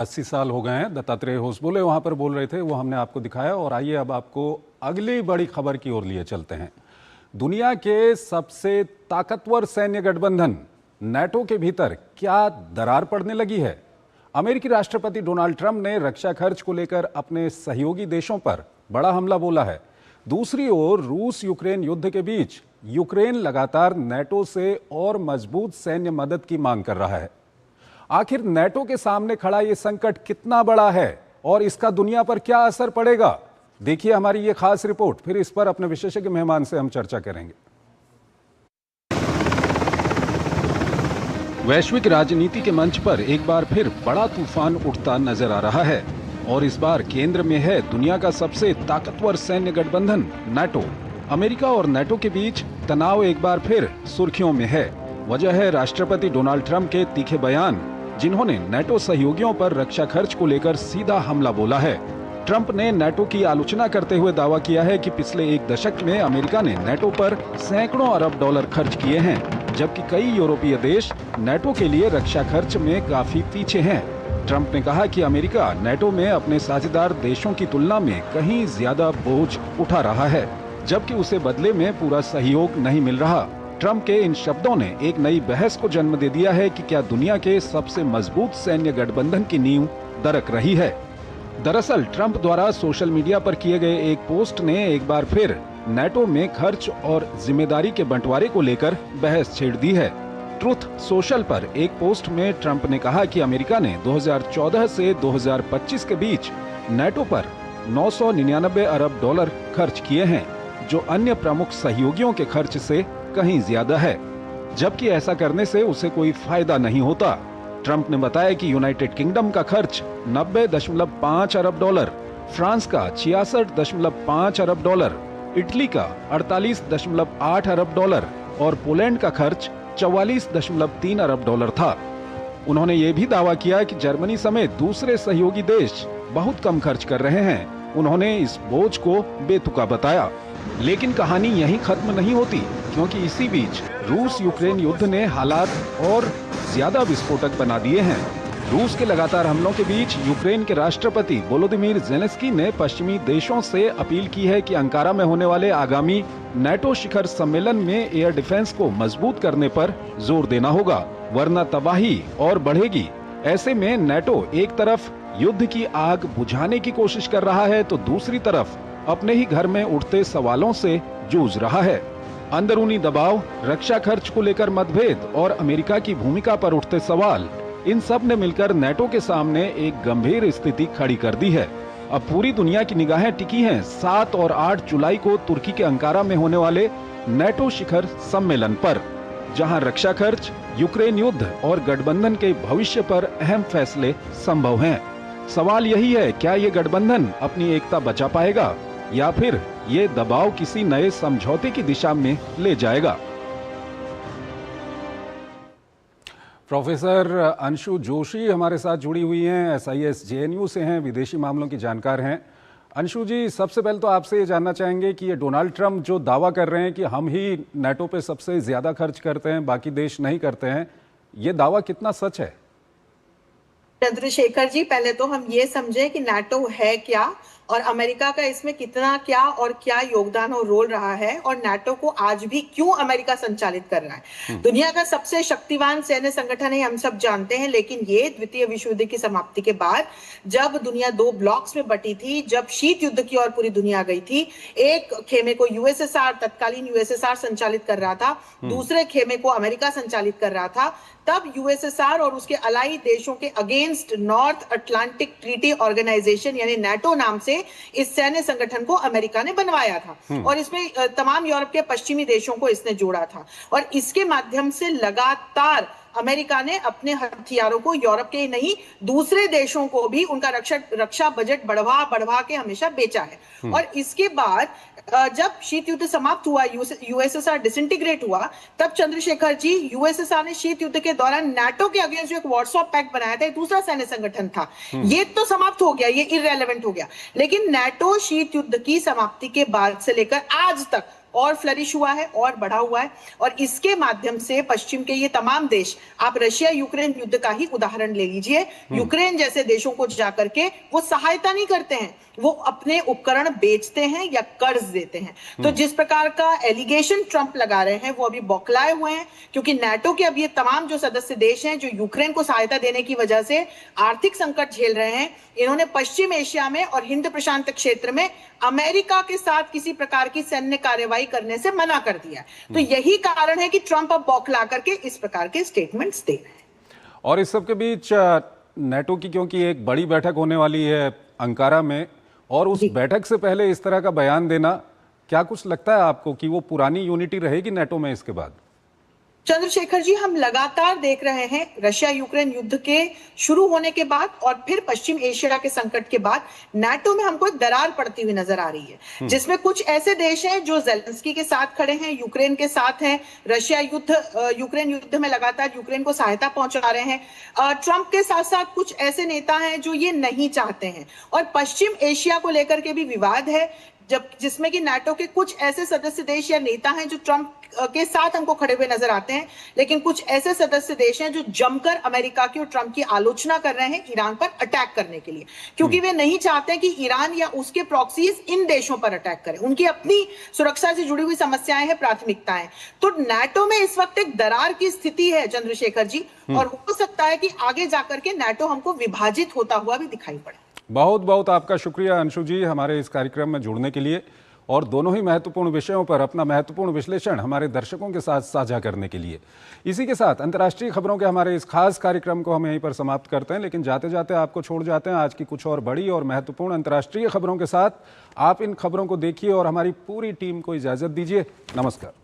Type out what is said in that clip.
80 साल हो गए हैं। दत्तात्रेय होसबोले वहां पर बोल रहे थे, वो हमने आपको दिखाया। और आइए अब आपको अगली बड़ी खबर की ओर लिए चलते हैं। दुनिया के सबसे ताकतवर सैन्य गठबंधन नेटो के भीतर क्या दरार पड़ने लगी है? अमेरिकी राष्ट्रपति डोनाल्ड ट्रंप ने रक्षा खर्च को लेकर अपने सहयोगी देशों पर बड़ा हमला बोला है। दूसरी ओर रूस यूक्रेन युद्ध के बीच यूक्रेन लगातार नेटो से और मजबूत सैन्य मदद की मांग कर रहा है। आखिर नेटो के सामने खड़ा यह संकट कितना बड़ा है और इसका दुनिया पर क्या असर पड़ेगा? देखिए हमारी ये खास रिपोर्ट, फिर इस पर अपने विशेषज्ञ मेहमान से हम चर्चा करेंगे। वैश्विक राजनीति के मंच पर एक बार फिर बड़ा तूफान उठता नजर आ रहा है और इस बार केंद्र में है दुनिया का सबसे ताकतवर सैन्य गठबंधन नेटो। अमेरिका और नेटो के बीच तनाव एक बार फिर सुर्खियों में है। वजह है राष्ट्रपति डोनाल्ड ट्रंप के तीखे बयान, जिन्होंने नेटो सहयोगियों पर रक्षा खर्च को लेकर सीधा हमला बोला है। ट्रंप ने नेटो की आलोचना करते हुए दावा किया है कि पिछले एक दशक में अमेरिका ने नेटो पर सैकड़ों अरब डॉलर खर्च किए हैं, जबकि कई यूरोपीय देश नेटो के लिए रक्षा खर्च में काफी पीछे हैं। ट्रंप ने कहा कि अमेरिका नेटो में अपने साझेदार देशों की तुलना में कहीं ज्यादा बोझ उठा रहा है, जबकि उसे बदले में पूरा सहयोग नहीं मिल रहा। ट्रंप के इन शब्दों ने एक नई बहस को जन्म दे दिया है कि क्या दुनिया के सबसे मजबूत सैन्य गठबंधन की नींव दरक रही है। दरअसल ट्रंप द्वारा सोशल मीडिया पर किए गए एक पोस्ट ने एक बार फिर नेटो में खर्च और जिम्मेदारी के बंटवारे को लेकर बहस छेड़ दी है। ट्रुथ सोशल पर एक पोस्ट में ट्रंप ने कहा कि अमेरिका ने 2014 से 2025 के बीच नेटो पर 999 अरब डॉलर खर्च किए हैं, जो अन्य प्रमुख सहयोगियों के खर्च से कहीं ज्यादा है, जबकि ऐसा करने से उसे कोई फायदा नहीं होता। ट्रंप ने बताया कि यूनाइटेड किंगडम का खर्च 90.5 अरब डॉलर, फ्रांस का 66.5 अरब डॉलर, इटली का 48.8 अरब डॉलर और पोलैंड का खर्च 44.3 अरब डॉलर था। उन्होंने ये भी दावा किया कि जर्मनी समेत दूसरे सहयोगी देश बहुत कम खर्च कर रहे हैं। उन्होंने इस बोझ को बेतुका बताया। लेकिन कहानी यहीं खत्म नहीं होती, क्योंकि इसी बीच रूस यूक्रेन युद्ध ने हालात और ज्यादा विस्फोटक बना दिए हैं। रूस के लगातार हमलों के बीच यूक्रेन के राष्ट्रपति वोलोदिमीर ज़ेलेंस्की ने पश्चिमी देशों से अपील की है कि अंकारा में होने वाले आगामी नेटो शिखर सम्मेलन में एयर डिफेंस को मजबूत करने पर जोर देना होगा, वरना तबाही और बढ़ेगी। ऐसे में नेटो एक तरफ युद्ध की आग बुझाने की कोशिश कर रहा है, तो दूसरी तरफ अपने ही घर में उठते सवालों से जूझ रहा है। अंदरूनी दबाव, रक्षा खर्च को लेकर मतभेद और अमेरिका की भूमिका पर उठते सवाल, इन सब ने मिलकर नेटो के सामने एक गंभीर स्थिति खड़ी कर दी है। अब पूरी दुनिया की निगाहें टिकी हैं 7 और 8 जुलाई को तुर्की के अंकारा में होने वाले नेटो शिखर सम्मेलन पर, जहां रक्षा खर्च, यूक्रेन युद्ध और गठबंधन के भविष्य पर अहम फैसले संभव हैं। सवाल यही है, क्या ये गठबंधन अपनी एकता बचा पाएगा या फिर ये दबाव किसी नए समझौते की दिशा में ले जाएगा? प्रोफेसर अंशु जोशी हमारे साथ जुड़ी हुई हैं, SIS JNU से हैं, विदेशी मामलों की जानकार हैं। अंशु जी, सबसे पहले तो आपसे ये जानना चाहेंगे कि ये डोनाल्ड ट्रंप जो दावा कर रहे हैं कि हम ही नेटो पे सबसे ज्यादा खर्च करते हैं, बाकी देश नहीं करते हैं, ये दावा कितना सच है? चंद्रशेखर जी, पहले तो हम ये समझे कि नाटो है क्या और अमेरिका का इसमें कितना क्या और क्या योगदान और रोल रहा है, और नाटो को आज भी क्यों अमेरिका संचालित कर रहा है। दुनिया का सबसे शक्तिवान सैन्य संगठन है, हम सब जानते हैं, लेकिन ये द्वितीय विश्व युद्ध की समाप्ति के बाद जब दुनिया 2 ब्लॉक्स में बटी थी, जब शीत युद्ध की ओर पूरी दुनिया गई थी, एक खेमे को यूएसएसआर, तत्कालीन यूएसएसआर संचालित कर रहा था, दूसरे खेमे को अमेरिका संचालित कर रहा था। तब यूएसएसआर और उसके अलाई देशों के against North Atlantic Treaty Organization यानी नाटो नाम से इस सैन्य संगठन को अमेरिका ने बनवाया था, और इसमें तमाम यूरोप के पश्चिमी देशों को इसने जोड़ा था। और इसके माध्यम से लगातार अमेरिका ने अपने हथियारों को यूरोप के ही नहीं, दूसरे देशों को भी उनका रक्षा बजट बढ़वा के हमेशा बेचा है। और इसके बाद जब शीत युद्ध समाप्त हुआ, यूएसएसआर डिसइंटीग्रेट हुआ, तब चंद्रशेखर जी, यूएसएसआर ने शीत युद्ध के दौरान नाटो के अगेंस्ट जो एक वार्सो पैक्ट बनाया था, एक दूसरा सैन्य संगठन था, ये तो समाप्त हो गया, ये इररेलेवेंट हो गया। लेकिन नाटो शीत युद्ध की समाप्ति के बाद से लेकर आज तक और फ्लरिश हुआ है और बढ़ा हुआ है। और इसके माध्यम से पश्चिम के ये तमाम देश, आप रशिया यूक्रेन युद्ध का ही उदाहरण ले लीजिए, यूक्रेन जैसे देशों को जाकर के वो सहायता नहीं करते हैं, वो अपने उपकरण बेचते हैं या कर्ज देते हैं। तो जिस प्रकार का एलिगेशन ट्रंप लगा रहे हैं वो अभी बौखलाए हुए हैं, क्योंकि नाटो के अब ये तमाम जो सदस्य देश हैं जो यूक्रेन को सहायता देने की वजह से आर्थिक संकट झेल रहे हैं, इन्होंने पश्चिम एशिया में और हिंद प्रशांत क्षेत्र में अमेरिका के साथ किसी प्रकार की सैन्य कार्रवाई करने से मना कर दिया। तो यही कारण है कि ट्रंप अब बौखला करके इस प्रकार के स्टेटमेंट्स दे रहे हैं। और इस सब के बीच नेटो की क्योंकि एक बड़ी बैठक होने वाली है अंकारा में, और उस बैठक से पहले इस तरह का बयान देना, क्या कुछ लगता है आपको कि वो पुरानी यूनिटी रहेगी नेटो में इसके बाद? चंद्रशेखर जी, हम लगातार देख रहे हैं रशिया यूक्रेन युद्ध के शुरू होने के बाद और फिर पश्चिम एशिया के संकट के बाद नाटो में हमको एक दरार पड़ती हुई नजर आ रही है, जिसमें कुछ ऐसे देश हैं जो जेलेंस्की के साथ खड़े हैं, यूक्रेन के साथ हैं, यूक्रेन युद्ध में लगातार यूक्रेन को सहायता पहुंचा रहे हैं। ट्रंप के साथ साथ कुछ ऐसे नेता हैं जो ये नहीं चाहते हैं, और पश्चिम एशिया को लेकर के भी विवाद है, जिसमें कि नाटो के कुछ ऐसे सदस्य देश या नेता हैं जो ट्रंप के साथ हमको खड़े हुए नजर आते हैं, लेकिन कुछ ऐसे सदस्य देश हैं जो जमकर अमेरिका की और ट्रंप की आलोचना कर रहे हैं ईरान पर अटैक करने के लिए, क्योंकि वे नहीं चाहते कि ईरान या उसके प्रॉक्सीज इन देशों पर अटैक करें। उनकी अपनी सुरक्षा से जुड़ी हुई समस्याएं हैं, प्राथमिकताएं। तो नाटो में इस वक्त एक दरार की स्थिति है चंद्रशेखर जी, और हो सकता है कि आगे जाकर के नाटो हमको विभाजित होता हुआ भी दिखाई पड़े। बहुत बहुत आपका शुक्रिया अंशु जी, हमारे इस कार्यक्रम में जुड़ने के लिए और दोनों ही महत्वपूर्ण विषयों पर अपना महत्वपूर्ण विश्लेषण हमारे दर्शकों के साथ साझा करने के लिए। इसी के साथ अंतर्राष्ट्रीय खबरों के हमारे इस खास कार्यक्रम को हम यहीं पर समाप्त करते हैं, लेकिन जाते जाते आपको छोड़ जाते हैं आज की कुछ और बड़ी और महत्वपूर्ण अंतर्राष्ट्रीय खबरों के साथ। आप इन खबरों को देखिए और हमारी पूरी टीम को इजाज़त दीजिए। नमस्कार।